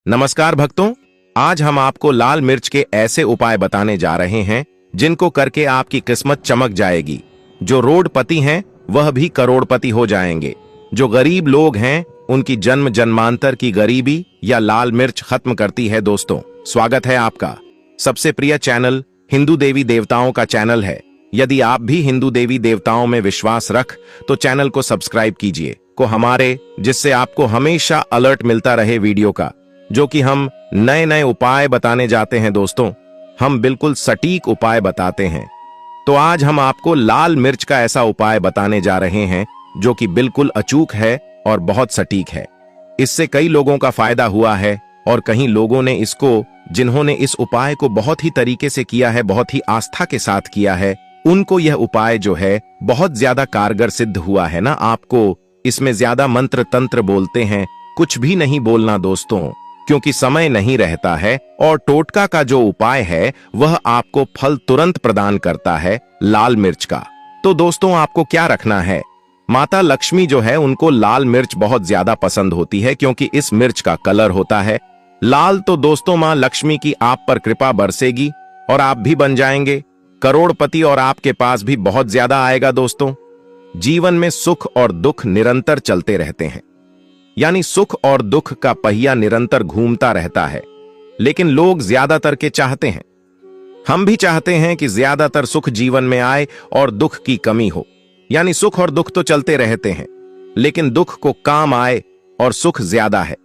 नमस्कार भक्तों, आज हम आपको लाल मिर्च के ऐसे उपाय बताने जा रहे हैं जिनको करके आपकी किस्मत चमक जाएगी। जो रोडपति हैं वह भी करोड़पति हो जाएंगे। जो गरीब लोग हैं उनकी जन्म जन्मांतर की गरीबी या लाल मिर्च खत्म करती है। दोस्तों, स्वागत है आपका सबसे प्रिय चैनल हिंदू देवी देवताओं का चैनल है। यदि आप भी हिंदू देवी देवताओं में विश्वास रख तो चैनल को सब्सक्राइब कीजिए जिससे आपको हमेशा अलर्ट मिलता रहे वीडियो का, जो कि हम नए नए उपाय बताने जाते हैं। दोस्तों, हम बिल्कुल सटीक उपाय बताते हैं। तो आज हम आपको लाल मिर्च का ऐसा उपाय बताने जा रहे हैं जो कि बिल्कुल अचूक है और बहुत सटीक है। इससे कई लोगों का फायदा हुआ है और कई लोगों ने जिन्होंने इस उपाय को बहुत ही तरीके से किया है, बहुत ही आस्था के साथ किया है, उनको यह उपाय जो है बहुत ज्यादा कारगर सिद्ध हुआ है ना। आपको इसमें ज्यादा मंत्र तंत्र बोलते हैं कुछ भी नहीं बोलना दोस्तों, क्योंकि समय नहीं रहता है और टोटका का जो उपाय है वह आपको फल तुरंत प्रदान करता है लाल मिर्च का। तो दोस्तों, आपको क्या रखना है, माता लक्ष्मी जो है उनको लाल मिर्च बहुत ज्यादा पसंद होती है क्योंकि इस मिर्च का कलर होता है लाल। तो दोस्तों, मां लक्ष्मी की आप पर कृपा बरसेगी और आप भी बन जाएंगे करोड़पति और आपके पास भी बहुत ज्यादा आएगा। दोस्तों, जीवन में सुख और दुख निरंतर चलते रहते हैं, यानी सुख और दुख का पहिया निरंतर घूमता रहता है। लेकिन लोग ज्यादातर के चाहते हैं, हम भी चाहते हैं कि ज्यादातर सुख जीवन में आए और दुख की कमी हो, यानी सुख और दुख तो चलते रहते हैं लेकिन दुख को काम आए और सुख ज्यादा है,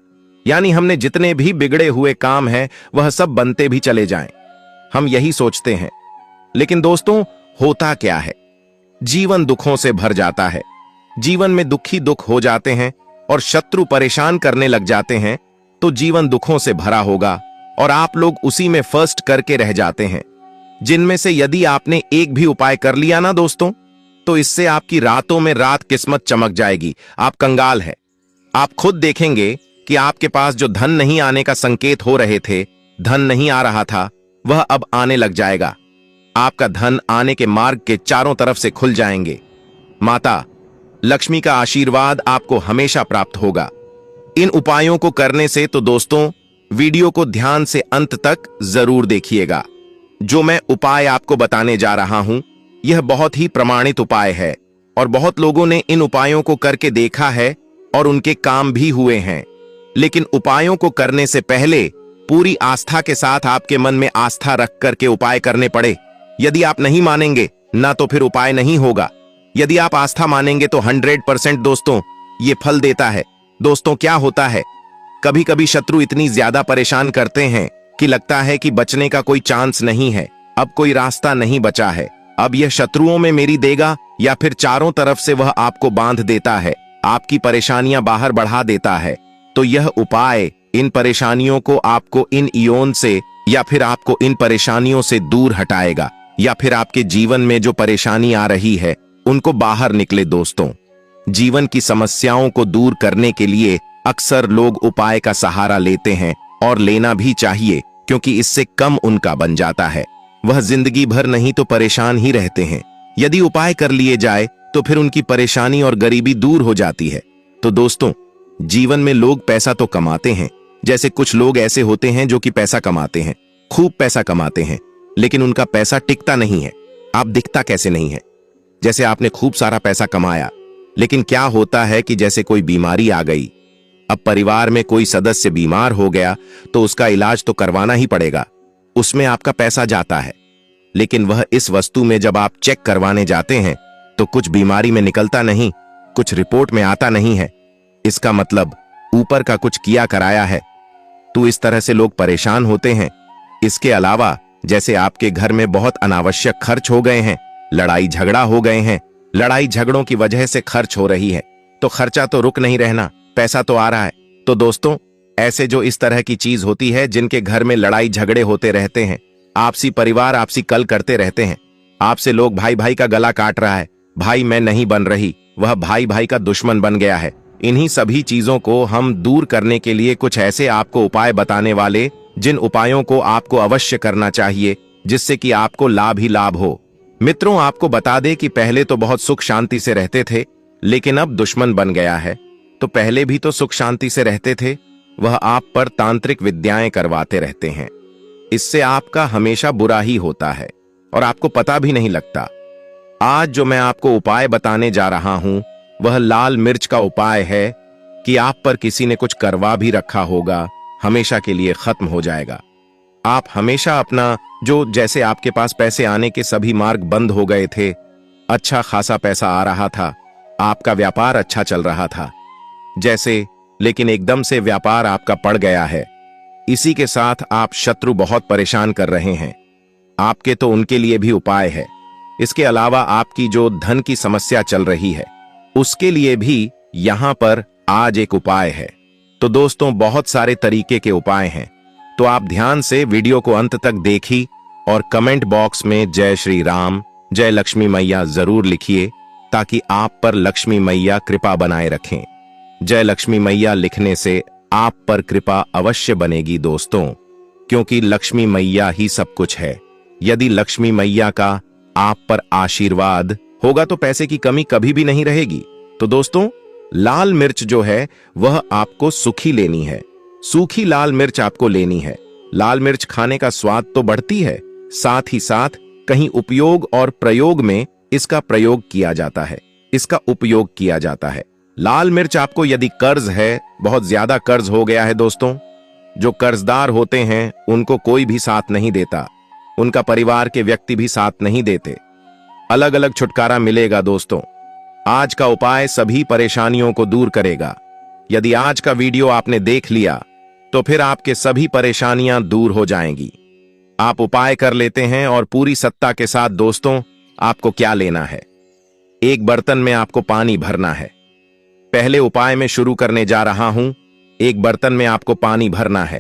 यानी हमने जितने भी बिगड़े हुए काम हैं वह सब बनते भी चले जाएं। हम यही सोचते हैं। लेकिन दोस्तों, होता क्या है, जीवन दुखों से भर जाता है। जीवन में दुखी दुख हो जाते हैं और शत्रु परेशान करने लग जाते हैं तो जीवन दुखों से भरा होगा और आप लोग उसी में फर्स्ट करके रह जाते हैं, जिनमें से यदि आपने एक भी उपाय कर लिया ना दोस्तों, तो इससे आपकी रातों में रात किस्मत चमक जाएगी। आप कंगाल हैं। आप खुद देखेंगे कि आपके पास जो धन नहीं आने का संकेत हो रहे थे, धन नहीं आ रहा था, वह अब आने लग जाएगा। आपका धन आने के मार्ग के चारों तरफ से खुल जाएंगे। माता लक्ष्मी का आशीर्वाद आपको हमेशा प्राप्त होगा इन उपायों को करने से। तो दोस्तों, वीडियो को ध्यान से अंत तक जरूर देखिएगा। जो मैं उपाय आपको बताने जा रहा हूं यह बहुत ही प्रमाणित उपाय है और बहुत लोगों ने इन उपायों को करके देखा है और उनके काम भी हुए हैं। लेकिन उपायों को करने से पहले पूरी आस्था के साथ आपके मन में आस्था रख करके उपाय करने पड़े। यदि आप नहीं मानेंगे ना तो फिर उपाय नहीं होगा। यदि आप आस्था मानेंगे तो 100% दोस्तों ये फल देता है। दोस्तों, क्या होता है, कभी कभी शत्रु इतनी ज्यादा परेशान करते हैं कि लगता है कि बचने का कोई चांस नहीं है, अब कोई रास्ता नहीं बचा है, अब यह शत्रुओं में मेरी देगा, या फिर चारों तरफ से वह आपको बांध देता है, आपकी परेशानियां बाहर बढ़ा देता है। तो यह उपाय इन परेशानियों को आपको इन इयोन से या फिर आपको इन परेशानियों से दूर हटाएगा, या फिर आपके जीवन में जो परेशानी आ रही है उनको बाहर निकले। दोस्तों, जीवन की समस्याओं को दूर करने के लिए अक्सर लोग उपाय का सहारा लेते हैं और लेना भी चाहिए, क्योंकि इससे कम उनका बन जाता है। वह जिंदगी भर नहीं तो परेशान ही रहते हैं। यदि उपाय कर लिए जाए तो फिर उनकी परेशानी और गरीबी दूर हो जाती है। तो दोस्तों, जीवन में लोग पैसा तो कमाते हैं, जैसे कुछ लोग ऐसे होते हैं जो कि पैसा कमाते हैं, खूब पैसा कमाते हैं, लेकिन उनका पैसा टिकता नहीं है। आप दिखता कैसे नहीं है, जैसे आपने खूब सारा पैसा कमाया, लेकिन क्या होता है कि जैसे कोई बीमारी आ गई, अब परिवार में कोई सदस्य बीमार हो गया तो उसका इलाज तो करवाना ही पड़ेगा, उसमें आपका पैसा जाता है। लेकिन वह इस वस्तु में जब आप चेक करवाने जाते हैं तो कुछ बीमारी में निकलता नहीं, कुछ रिपोर्ट में आता नहीं है। इसका मतलब ऊपर का कुछ किया कराया है। तो इस तरह से लोग परेशान होते हैं। इसके अलावा जैसे आपके घर में बहुत अनावश्यक खर्च हो गए हैं, लड़ाई झगड़ा हो गए हैं, लड़ाई झगड़ों की वजह से खर्च हो रही है, तो खर्चा तो रुक नहीं रहना, पैसा तो आ रहा है। तो दोस्तों, ऐसे जो इस तरह की चीज होती है, जिनके घर में लड़ाई झगड़े होते रहते हैं, आपसी परिवार आपसी कल करते रहते हैं, आपसे लोग भाई भाई का गला काट रहा है, भाई मैं नहीं बन रही, वह भाई भाई का दुश्मन बन गया है, इन्हीं सभी चीजों को हम दूर करने के लिए कुछ ऐसे आपको उपाय बताने वाले, जिन उपायों को आपको अवश्य करना चाहिए, जिससे कि आपको लाभ ही लाभ हो। मित्रों, आपको बता दे कि पहले तो बहुत सुख शांति से रहते थे, लेकिन अब दुश्मन बन गया है। तो पहले भी तो सुख शांति से रहते थे, वह आप पर तांत्रिक विद्याएं करवाते रहते हैं। इससे आपका हमेशा बुरा ही होता है और आपको पता भी नहीं लगता। आज जो मैं आपको उपाय बताने जा रहा हूं वह लाल मिर्च का उपाय है कि आप पर किसी ने कुछ करवा भी रखा होगा, हमेशा के लिए खत्म हो जाएगा। आप हमेशा अपना जैसे आपके पास पैसे आने के सभी मार्ग बंद हो गए थे, अच्छा खासा पैसा आ रहा था, आपका व्यापार अच्छा चल रहा था लेकिन एकदम से व्यापार आपका पड़ गया है। इसी के साथ आप शत्रु बहुत परेशान कर रहे हैं। आपके तो उनके लिए भी उपाय है। इसके अलावा आपकी जो धन की समस्या चल रही है उसके लिए भी यहां पर आज एक उपाय है। तो दोस्तों, बहुत सारे तरीके के उपाय हैं, तो आप ध्यान से वीडियो को अंत तक देखिए और कमेंट बॉक्स में जय श्री राम, जय लक्ष्मी मैया जरूर लिखिए ताकि आप पर लक्ष्मी मैया कृपा बनाए रखें। जय लक्ष्मी मैया लिखने से आप पर कृपा अवश्य बनेगी दोस्तों, क्योंकि लक्ष्मी मैया ही सब कुछ है। यदि लक्ष्मी मैया का आप पर आशीर्वाद होगा तो पैसे की कमी कभी भी नहीं रहेगी। तो दोस्तों, लाल मिर्च जो है वह आपको सूखी लेनी है। सूखी लाल मिर्च आपको लेनी है। लाल मिर्च खाने का स्वाद तो बढ़ती है, साथ ही साथ कहीं उपयोग और प्रयोग में इसका प्रयोग किया जाता है, इसका उपयोग किया जाता है। लाल मिर्च आपको यदि कर्ज है, बहुत ज्यादा कर्ज हो गया है दोस्तों, जो कर्जदार होते हैं उनको कोई भी साथ नहीं देता, उनका परिवार के व्यक्ति भी साथ नहीं देते, अलग अलग छुटकारा मिलेगा दोस्तों। आज का उपाय सभी परेशानियों को दूर करेगा। यदि आज का वीडियो आपने देख लिया तो फिर आपके सभी परेशानियां दूर हो जाएंगी। आप उपाय कर लेते हैं और पूरी सत्ता के साथ दोस्तों, आपको क्या लेना है, एक बर्तन में आपको पानी भरना है। पहले उपाय में शुरू करने जा रहा हूं। एक बर्तन में आपको पानी भरना है।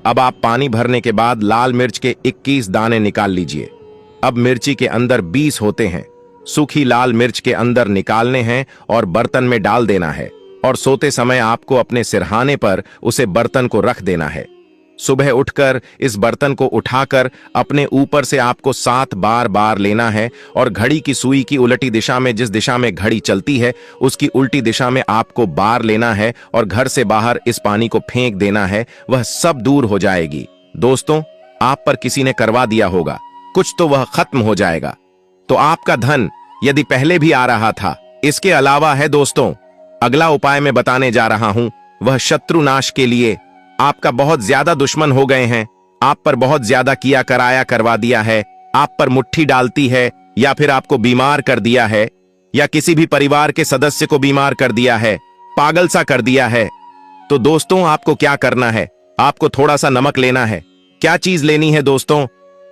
अब आप पानी भरने के बाद लाल मिर्च के 21 दाने निकाल लीजिए। अब मिर्ची के अंदर 20 होते हैं, सूखी लाल मिर्च के अंदर निकालने हैं और बर्तन में डाल देना है और सोते समय आपको अपने सिरहाने पर उसे बर्तन को रख देना है। सुबह उठकर इस बर्तन को उठाकर अपने ऊपर से आपको 7 बार लेना है और घड़ी की सुई की उल्टी दिशा में, जिस दिशा में घड़ी चलती है उसकी उल्टी दिशा में आपको बार लेना है और घर से बाहर इस पानी को फेंक देना है। वह सब दूर हो जाएगी दोस्तों। आप पर किसी ने करवा दिया होगा कुछ तो वह खत्म हो जाएगा। तो आपका धन यदि पहले भी आ रहा था, इसके अलावा है दोस्तों, अगला उपाय मैं बताने जा रहा हूं वह शत्रु नाश के लिए। आपका बहुत ज्यादा दुश्मन हो गए हैं, आप पर बहुत ज्यादा किया कराया करवा दिया है, आप पर मुट्ठी डालती है या फिर आपको बीमार कर दिया है या किसी भी परिवार के सदस्य को बीमार कर दिया है, पागल सा कर दिया है। तो दोस्तों, आपको क्या करना है, आपको थोड़ा सा नमक लेना है। क्या चीज लेनी है दोस्तों?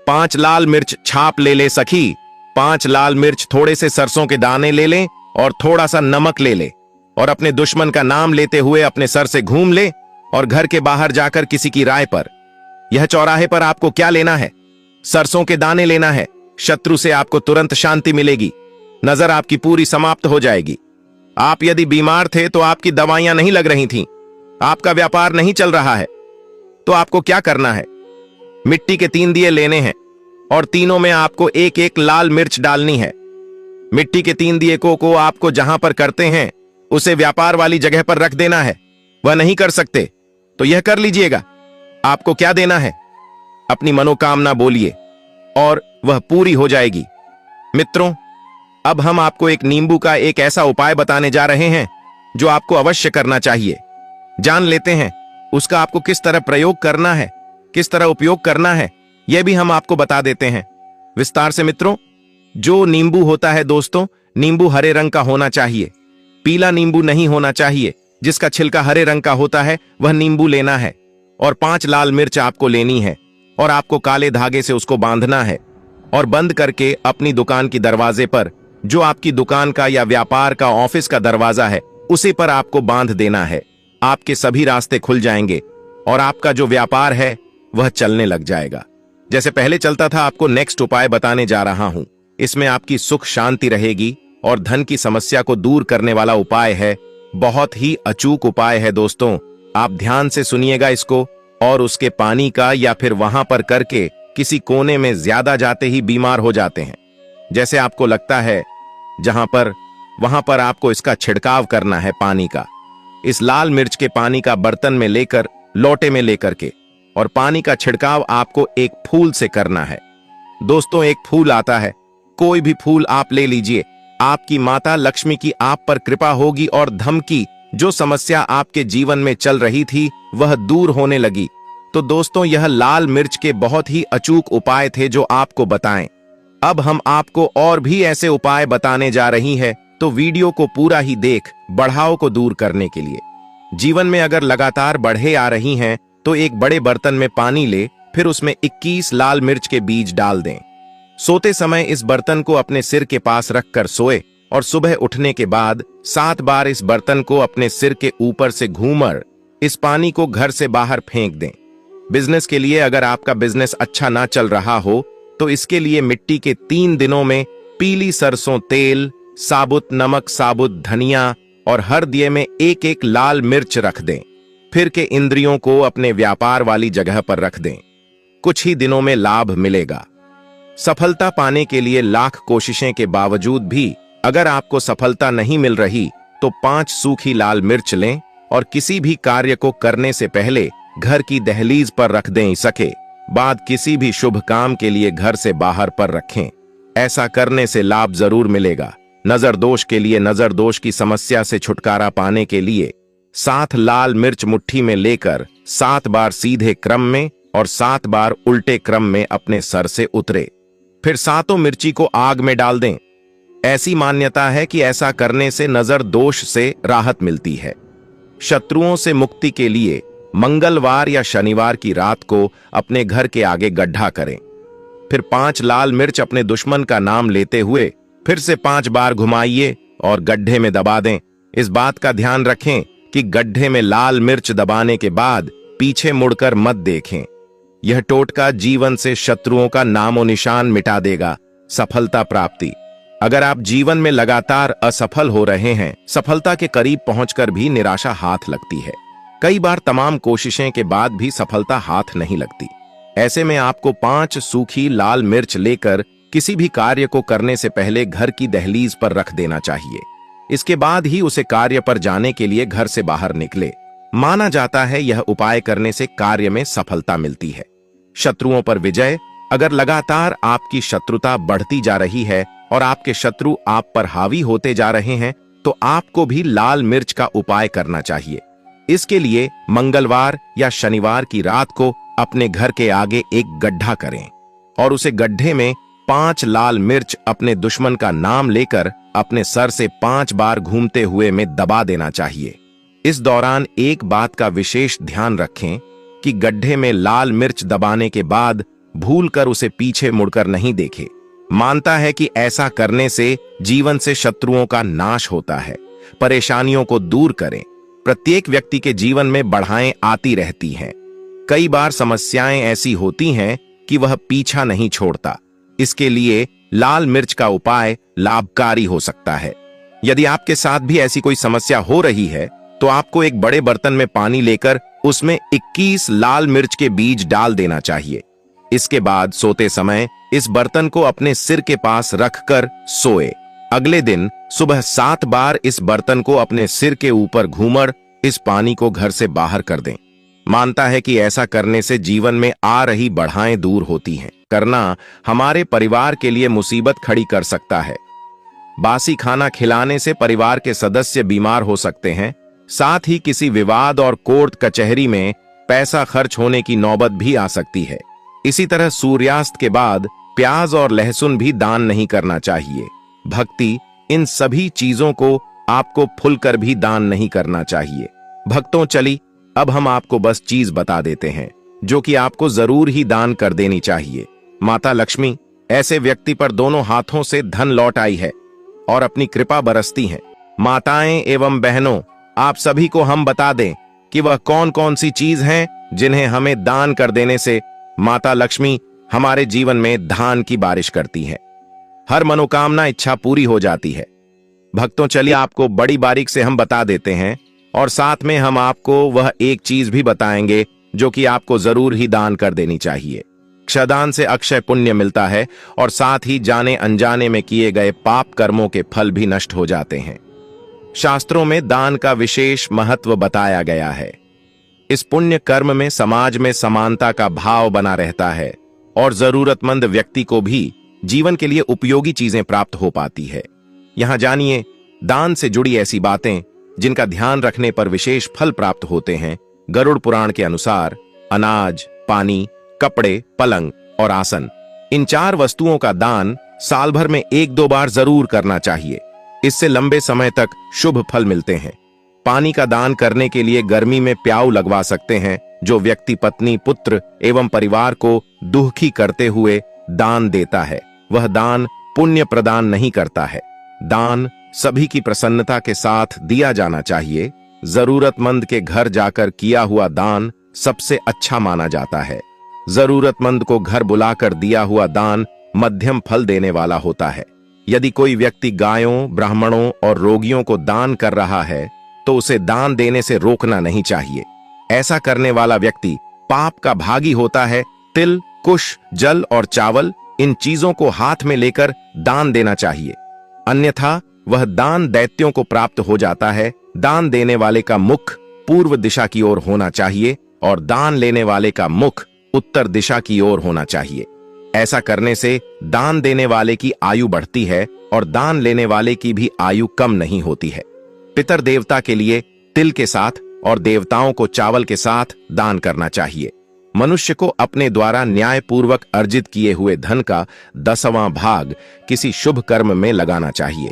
5 लाल मिर्च छाप ले सखी। 5 लाल मिर्च, थोड़े से सरसों के दाने ले लें और थोड़ा सा नमक ले ले और अपने दुश्मन का नाम लेते हुए अपने सर से घूम ले और घर के बाहर जाकर किसी की राय पर, यह चौराहे पर आपको क्या लेना है? सरसों के दाने लेना है। शत्रु से आपको तुरंत शांति मिलेगी, नजर आपकी पूरी समाप्त हो जाएगी। आप यदि बीमार थे तो आपकी दवाइयां नहीं लग रही थीं, आपका व्यापार नहीं चल रहा है, तो आपको क्या करना है? मिट्टी के 3 दिए लेने हैं और तीनों में आपको एक एक लाल मिर्च डालनी है। मिट्टी के 3 दिए को आपको जहां पर करते हैं उसे व्यापार वाली जगह पर रख देना है। वह नहीं कर सकते तो यह कर लीजिएगा। आपको क्या देना है? अपनी मनोकामना बोलिए और वह पूरी हो जाएगी। मित्रों, अब हम आपको एक नींबू का एक ऐसा उपाय बताने जा रहे हैं जो आपको अवश्य करना चाहिए। जान लेते हैं उसका आपको किस तरह प्रयोग करना है, किस तरह उपयोग करना है, यह भी हम आपको बता देते हैं विस्तार से। मित्रों, जो नींबू होता है दोस्तों, नींबू हरे रंग का होना चाहिए, पीला नींबू नहीं होना चाहिए। जिसका छिलका हरे रंग का होता है वह नींबू लेना है और 5 लाल मिर्च आपको लेनी है और आपको काले धागे से उसको बांधना है और बंद करके अपनी दुकान की दरवाजे पर, जो आपकी दुकान का या व्यापार का ऑफिस का दरवाजा है उसी पर आपको बांध देना है। आपके सभी रास्ते खुल जाएंगे और आपका जो व्यापार है वह चलने लग जाएगा जैसे पहले चलता था। आपको नेक्स्ट उपाय बताने जा रहा हूं, इसमें आपकी सुख शांति रहेगी और धन की समस्या को दूर करने वाला उपाय है। बहुत ही अचूक उपाय है दोस्तों, आप ध्यान से सुनिएगा इसको और उसके पानी का या फिर वहां पर करके किसी कोने में ज्यादा जाते ही बीमार हो जाते हैं। जैसे आपको लगता है जहां पर, वहां पर आपको इसका छिड़काव करना है पानी का। इस लाल मिर्च के पानी का बर्तन में लेकर लोटे में लेकर के, और पानी का छिड़काव आपको एक फूल से करना है। दोस्तों, एक फूल आता है, कोई भी फूल आप ले लीजिए। आपकी माता लक्ष्मी की आप पर कृपा होगी और धन की जो समस्या आपके जीवन में चल रही थी वह दूर होने लगी। तो दोस्तों, यह लाल मिर्च के बहुत ही अचूक उपाय थे जो आपको बताएं। अब हम आपको और भी ऐसे उपाय बताने जा रही है, तो वीडियो को पूरा ही देख बढ़ाव को दूर करने के लिए। जीवन में अगर लगातार बढ़े आ रही हैं तो एक बड़े बर्तन में पानी ले, फिर उसमें 21 लाल मिर्च के बीज डाल दें। सोते समय इस बर्तन को अपने सिर के पास रखकर सोए और सुबह उठने के बाद 7 बार इस बर्तन को अपने सिर के ऊपर से घूमर इस पानी को घर से बाहर फेंक दें। बिजनेस के लिए अगर आपका बिजनेस अच्छा ना चल रहा हो तो इसके लिए मिट्टी के 3 दिनों में पीली सरसों तेल, साबुत नमक, साबुत धनिया और हर दिए में एक एक लाल मिर्च रख दें। फिर के इंद्रियों को अपने व्यापार वाली जगह पर रख दें। कुछ ही दिनों में लाभ मिलेगा। सफलता पाने के लिए लाख कोशिशें के बावजूद भी अगर आपको सफलता नहीं मिल रही तो 5 सूखी लाल मिर्च लें और किसी भी कार्य को करने से पहले घर की दहलीज पर रख दें। सके बाद किसी भी शुभ काम के लिए घर से बाहर पर रखें। ऐसा करने से लाभ जरूर मिलेगा। नजर दोष के लिए नजर दोष की समस्या से छुटकारा पाने के लिए 7 लाल मिर्च मुट्ठी में लेकर 7 बार सीधे क्रम में और 7 बार उल्टे क्रम में अपने सर से उतरे। फिर 7 मिर्ची को आग में डाल दें। ऐसी मान्यता है कि ऐसा करने से नजर दोष से राहत मिलती है। शत्रुओं से मुक्ति के लिए मंगलवार या शनिवार की रात को अपने घर के आगे गड्ढा करें। फिर 5 लाल मिर्च अपने दुश्मन का नाम लेते हुए फिर से 5 बार घुमाइए और गड्ढे में दबा दें। इस बात का ध्यान रखें कि गड्ढे में लाल मिर्च दबाने के बाद पीछे मुड़कर मत देखें। यह टोटका जीवन से शत्रुओं का नामो निशान मिटा देगा। सफलता प्राप्ति। अगर आप जीवन में लगातार असफल हो रहे हैं, सफलता के करीब पहुंचकर भी निराशा हाथ लगती है। कई बार तमाम कोशिशें के बाद भी सफलता हाथ नहीं लगती। ऐसे में आपको 5 सूखी लाल मिर्च लेकर किसी भी कार्य को करने से पहले घर की दहलीज पर रख देना चाहिए। इसके बाद ही उसे कार्य पर जाने के लिए घर से बाहर निकले। माना जाता है यह उपाय करने से कार्य में सफलता मिलती है। शत्रुओं पर विजय। अगर लगातार आपकी शत्रुता बढ़ती जा रही है और आपके शत्रु आप पर हावी होते जा रहे हैं तो आपको भी लाल मिर्च का उपाय करना चाहिए। इसके लिए मंगलवार या शनिवार की रात को अपने घर के आगे एक गड्ढा करें और उसे गड्ढे में 5 लाल मिर्च अपने दुश्मन का नाम लेकर अपने सर से 5 बार घूमते हुए में दबा देना चाहिए। इस दौरान एक बात का विशेष ध्यान रखें कि गड्ढे में लाल मिर्च दबाने के बाद भूलकर उसे पीछे मुड़कर नहीं देखें। मानता है कि ऐसा करने से जीवन से शत्रुओं का नाश होता है। परेशानियों को दूर करें। प्रत्येक व्यक्ति के जीवन में बाधाएं आती रहती हैं। कई बार समस्याएं ऐसी होती हैं कि वह पीछा नहीं छोड़ता। इसके लिए लाल मिर्च का उपाय लाभकारी हो सकता है। यदि आपके साथ भी ऐसी कोई समस्या हो रही है तो आपको एक बड़े बर्तन में पानी लेकर उसमें 21 लाल मिर्च के बीज डाल देना चाहिए। इसके बाद सोते समय इस बर्तन को अपने सिर के पास रखकर सोए। अगले दिन सुबह 7 बार इस बर्तन को अपने सिर के ऊपर घूमर इस पानी को घर से बाहर कर दें। मानता है कि ऐसा करने से जीवन में आ रही बाधाएं दूर होती हैं। करना हमारे परिवार के लिए मुसीबत खड़ी कर सकता है। बासी खाना खिलाने से परिवार के सदस्य बीमार हो सकते हैं। साथ ही किसी विवाद और कोर्ट कचहरी में पैसा खर्च होने की नौबत भी आ सकती है। इसी तरह सूर्यास्त के बाद प्याज और लहसुन भी दान नहीं करना चाहिए। भक्ति। इन सभी चीजों को आपको खुलकर भी दान नहीं करना चाहिए। भक्तों, चली अब हम आपको बस चीज बता देते हैं जो कि आपको जरूर ही दान कर देनी चाहिए। माता लक्ष्मी ऐसे व्यक्ति पर दोनों हाथों से धन लौट आई है और अपनी कृपा बरसती हैं। माताएं एवं बहनों, आप सभी को हम बता दें कि वह कौन कौन सी चीज हैं जिन्हें हमें दान कर देने से माता लक्ष्मी हमारे जीवन में धान की बारिश करती है। हर मनोकामना इच्छा पूरी हो जाती है। भक्तों, चलिए आपको बड़ी बारीक से हम बता देते हैं और साथ में हम आपको वह एक चीज भी बताएंगे जो कि आपको जरूर ही दान कर देनी चाहिए। क्षदान से अक्षय पुण्य मिलता है और साथ ही जाने अनजाने में किए गए पाप कर्मों के फल भी नष्ट हो जाते हैं। शास्त्रों में दान का विशेष महत्व बताया गया है। इस पुण्य कर्म में समाज में समानता का भाव बना रहता है और जरूरतमंद व्यक्ति को भी जीवन के लिए उपयोगी चीजें प्राप्त हो पाती है। यहां जानिए दान से जुड़ी ऐसी बातें जिनका ध्यान रखने पर विशेष फल प्राप्त होते हैं। गरुड़ पुराण के अनुसार अनाज, पानी, कपड़े, पलंग और आसन, इन 4 वस्तुओं का दान साल भर में 1-2 बार जरूर करना चाहिए। इससे लंबे समय तक शुभ फल मिलते हैं। पानी का दान करने के लिए गर्मी में प्याऊ लगवा सकते हैं। जो व्यक्ति पत्नी, पुत्र एवं परिवार को दुखी करते हुए दान देता है, वह दान पुण्य प्रदान नहीं करता है। दान सभी की प्रसन्नता के साथ दिया जाना चाहिए। जरूरतमंद के घर जाकर किया हुआ दान सबसे अच्छा माना जाता है। जरूरतमंद को घर बुलाकर दिया हुआ दान मध्यम फल देने वाला होता है। यदि कोई व्यक्ति गायों, ब्राह्मणों और रोगियों को दान कर रहा है तो उसे दान देने से रोकना नहीं चाहिए। ऐसा करने वाला व्यक्ति पाप का भागी होता है। तिल, कुश, जल और चावल, इन चीजों को हाथ में लेकर दान देना चाहिए, अन्यथा वह दान दैत्यों को प्राप्त हो जाता है। दान देने वाले का मुख पूर्व दिशा की ओर होना चाहिए और दान लेने वाले का मुख उत्तर दिशा की ओर होना चाहिए। ऐसा करने से दान देने वाले की आयु बढ़ती है और दान लेने वाले की भी आयु कम नहीं होती है। पितर देवता के लिए तिल के साथ और देवताओं को चावल के साथ दान करना चाहिए। मनुष्य को अपने द्वारा न्यायपूर्वक अर्जित किए हुए धन का 10वां भाग किसी शुभ कर्म में लगाना चाहिए।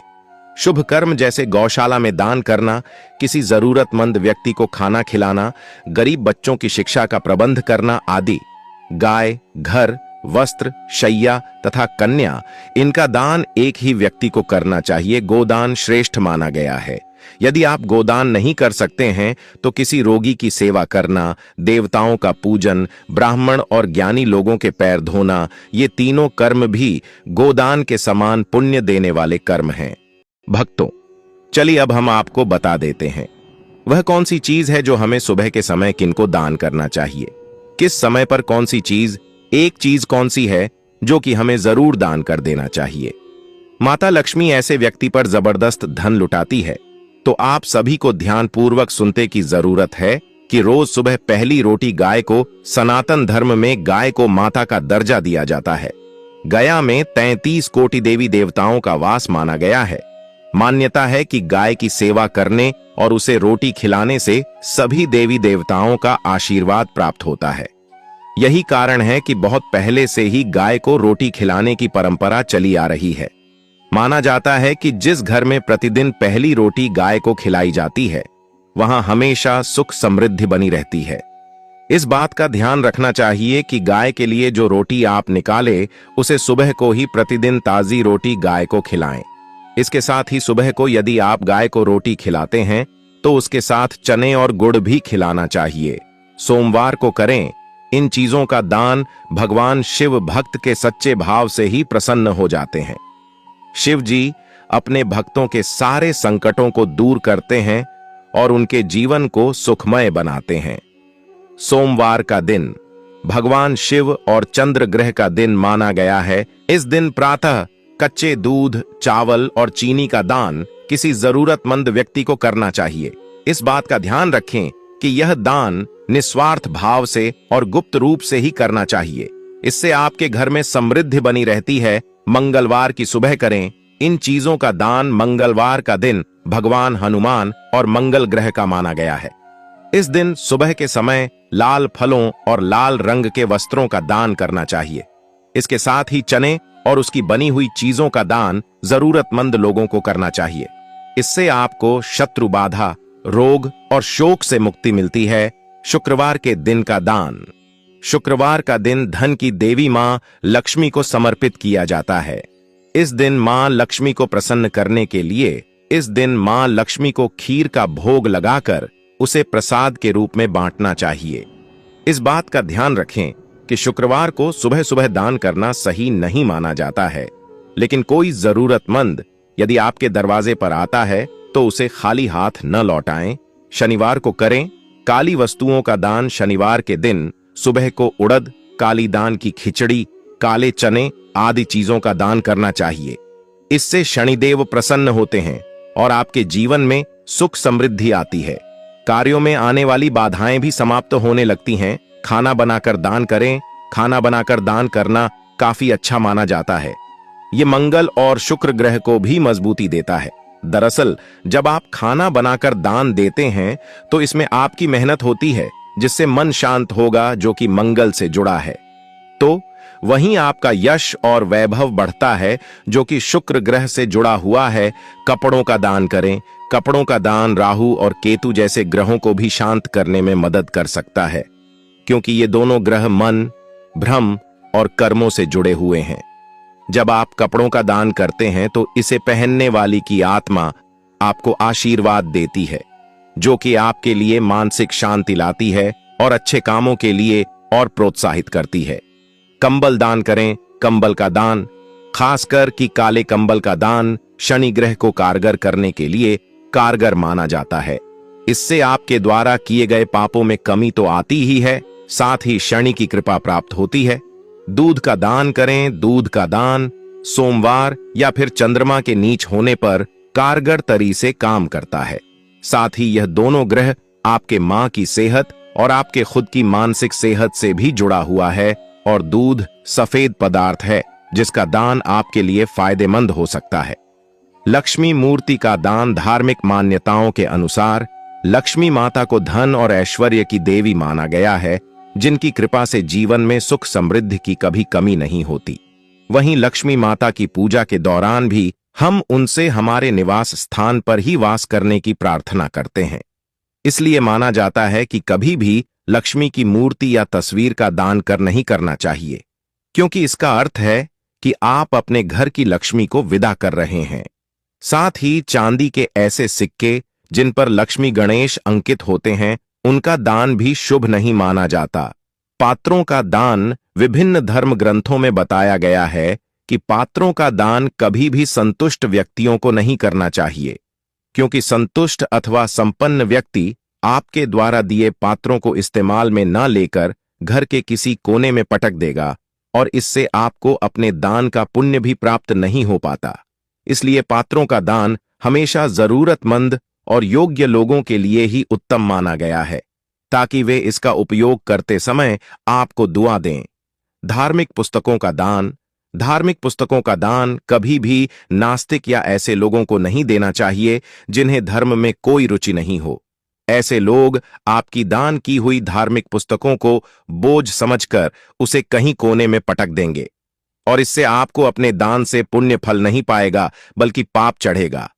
शुभ कर्म जैसे गौशाला में दान करना, किसी जरूरतमंद व्यक्ति को खाना खिलाना, गरीब बच्चों की शिक्षा का प्रबंध करना आदि। गाय, घर, वस्त्र, शैया तथा कन्या, इनका दान एक ही व्यक्ति को करना चाहिए। गोदान श्रेष्ठ माना गया है। यदि आप गोदान नहीं कर सकते हैं तो किसी रोगी की सेवा करना, देवताओं का पूजन, ब्राह्मण और ज्ञानी लोगों के पैर धोना, ये तीनों कर्म भी गोदान के समान पुण्य देने वाले कर्म हैं। भक्तों, चलिए अब हम आपको बता देते हैं वह कौन सी चीज है जो हमें सुबह के समय किनको दान करना चाहिए, किस समय पर कौन सी चीज, एक चीज कौन सी है जो कि हमें जरूर दान कर देना चाहिए। माता लक्ष्मी ऐसे व्यक्ति पर जबरदस्त धन लुटाती है, तो आप सभी को ध्यानपूर्वक सुनते की जरूरत है कि रोज सुबह पहली रोटी गाय को, सनातन धर्म में गाय को माता का दर्जा दिया जाता है। गया में 33 कोटि देवी देवताओं का वास माना गया है। मान्यता है कि गाय की सेवा करने और उसे रोटी खिलाने से सभी देवी देवताओं का आशीर्वाद प्राप्त होता है। यही कारण है कि बहुत पहले से ही गाय को रोटी खिलाने की परंपरा चली आ रही है। माना जाता है कि जिस घर में प्रतिदिन पहली रोटी गाय को खिलाई जाती है, वहां हमेशा सुख समृद्धि बनी रहती है। इस बात का ध्यान रखना चाहिए कि गाय के लिए जो रोटी आप निकाले, उसे सुबह को ही प्रतिदिन ताजी रोटी गाय को खिलाएं। इसके साथ ही सुबह को यदि आप गाय को रोटी खिलाते हैं तो उसके साथ चने और गुड़ भी खिलाना चाहिए। सोमवार को करें। इन चीजों का दान भगवान शिव भक्त के सच्चे भाव से ही प्रसन्न हो जाते हैं। शिव जी अपने भक्तों के सारे संकटों को दूर करते हैं और उनके जीवन को सुखमय बनाते हैं। सोमवार का दिन भगवान शिव और चंद्र ग्रह का दिन माना गया है। इस दिन प्रातः कच्चे दूध, चावल और चीनी का दान किसी जरूरतमंद व्यक्ति को करना चाहिए। इस बात का ध्यान रखें कि यह दान निस्वार्थ भाव से और गुप्त रूप से ही करना चाहिए। इससे आपके घर में समृद्धि बनी रहती है। मंगलवार की सुबह करें। इन चीजों का दान मंगलवार का दिन भगवान हनुमान और मंगल ग्रह का माना गया है। इस दिन सुबह के समय लाल फलों और लाल रंग के वस्त्रों का दान करना चाहिए। इसके साथ ही चने और उसकी बनी हुई चीजों का दान जरूरतमंद लोगों को करना चाहिए। इससे आपको शत्रु बाधा, रोग और शोक से मुक्ति मिलती है। शुक्रवार के दिन का दान। शुक्रवार का दिन धन की देवी मां लक्ष्मी को समर्पित किया जाता है। इस दिन मां लक्ष्मी को प्रसन्न करने के लिए इस दिन मां लक्ष्मी को खीर का भोग लगाकर उसे प्रसाद के रूप में बांटना चाहिए। इस बात का ध्यान रखें कि शुक्रवार को सुबह सुबह दान करना सही नहीं माना जाता है, लेकिन कोई जरूरतमंद यदि आपके दरवाजे पर आता है तो उसे खाली हाथ न लौटाएं। शनिवार को करें। काली वस्तुओं का दान शनिवार के दिन सुबह को उड़द, काली दान की खिचड़ी, काले चने आदि चीजों का दान करना चाहिए। इससे शनिदेव प्रसन्न होते हैं और आपके जीवन में सुख समृद्धि आती है। कार्यों में आने वाली बाधाएं भी समाप्त होने लगती हैं। खाना बनाकर दान करें। खाना बनाकर दान करना काफी अच्छा माना जाता है। ये मंगल और शुक्र ग्रह को भी मजबूती देता है। दरअसल जब आप खाना बनाकर दान देते हैं तो इसमें आपकी मेहनत होती है, जिससे मन शांत होगा, जो कि मंगल से जुड़ा है। तो वहीं आपका यश और वैभव बढ़ता है, जो कि शुक्र ग्रह से जुड़ा हुआ है। कपड़ों का दान करें। कपड़ों का दान राहु और केतु जैसे ग्रहों को भी शांत करने में मदद कर सकता है, क्योंकि ये दोनों ग्रह मन, भ्रम और कर्मों से जुड़े हुए हैं। जब आप कपड़ों का दान करते हैं तो इसे पहनने वाली की आत्मा आपको आशीर्वाद देती है, जो कि आपके लिए मानसिक शांति लाती है और अच्छे कामों के लिए और प्रोत्साहित करती है। कंबल दान करें। कंबल का दान, खासकर कि काले कंबल का दान, शनि ग्रह को कारगर करने के लिए कारगर माना जाता है। इससे आपके द्वारा किए गए पापों में कमी तो आती ही है, साथ ही शनि की कृपा प्राप्त होती है। दूध का दान करें। दूध का दान सोमवार या फिर चंद्रमा के नीच होने पर कारगर तरी से काम करता है। साथ ही यह दोनों ग्रह आपके मां की सेहत और आपके खुद की मानसिक सेहत से भी जुड़ा हुआ है, और दूध सफेद पदार्थ है जिसका दान आपके लिए फायदेमंद हो सकता है। लक्ष्मी मूर्ति का दान। धार्मिक मान्यताओं के अनुसार लक्ष्मी माता को धन और ऐश्वर्य की देवी माना गया है, जिनकी कृपा से जीवन में सुख समृद्धि की कभी कमी नहीं होती। वहीं लक्ष्मी माता की पूजा के दौरान भी हम उनसे हमारे निवास स्थान पर ही वास करने की प्रार्थना करते हैं। इसलिए माना जाता है कि कभी भी लक्ष्मी की मूर्ति या तस्वीर का दान नहीं करना चाहिए, क्योंकि इसका अर्थ है कि आप अपने घर की लक्ष्मी को विदा कर रहे हैं। साथ ही चांदी के ऐसे सिक्के जिन पर लक्ष्मी गणेश अंकित होते हैं, उनका दान भी शुभ नहीं माना जाता। पात्रों का दान। विभिन्न धर्म ग्रंथों में बताया गया है कि पात्रों का दान कभी भी संतुष्ट व्यक्तियों को नहीं करना चाहिए, क्योंकि संतुष्ट अथवा संपन्न व्यक्ति आपके द्वारा दिए पात्रों को इस्तेमाल में न लेकर घर के किसी कोने में पटक देगा, और इससे आपको अपने दान का पुण्य भी प्राप्त नहीं हो पाता। इसलिए पात्रों का दान हमेशा जरूरतमंद और योग्य लोगों के लिए ही उत्तम माना गया है, ताकि वे इसका उपयोग करते समय आपको दुआ दें। धार्मिक पुस्तकों का दान। धार्मिक पुस्तकों का दान कभी भी नास्तिक या ऐसे लोगों को नहीं देना चाहिए जिन्हें धर्म में कोई रुचि नहीं हो। ऐसे लोग आपकी दान की हुई धार्मिक पुस्तकों को बोझ समझकर उसे कहीं कोने में पटक देंगे, और इससे आपको अपने दान से पुण्य फल नहीं पाएगा, बल्कि पाप चढ़ेगा।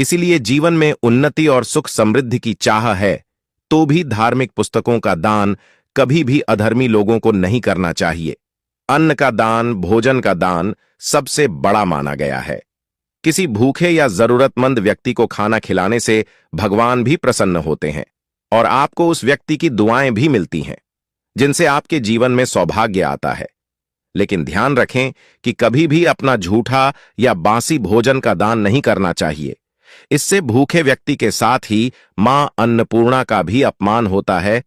इसीलिए जीवन में उन्नति और सुख समृद्धि की चाह है तो भी धार्मिक पुस्तकों का दान कभी भी अधर्मी लोगों को नहीं करना चाहिए। अन्न का दान, भोजन का दान सबसे बड़ा माना गया है। किसी भूखे या जरूरतमंद व्यक्ति को खाना खिलाने से भगवान भी प्रसन्न होते हैं, और आपको उस व्यक्ति की दुआएं भी मिलती हैं, जिनसे आपके जीवन में सौभाग्य आता है। लेकिन ध्यान रखें कि कभी भी अपना झूठा या बासी भोजन का दान नहीं करना चाहिए। इससे भूखे व्यक्ति के साथ ही मां अन्नपूर्णा का भी अपमान होता है,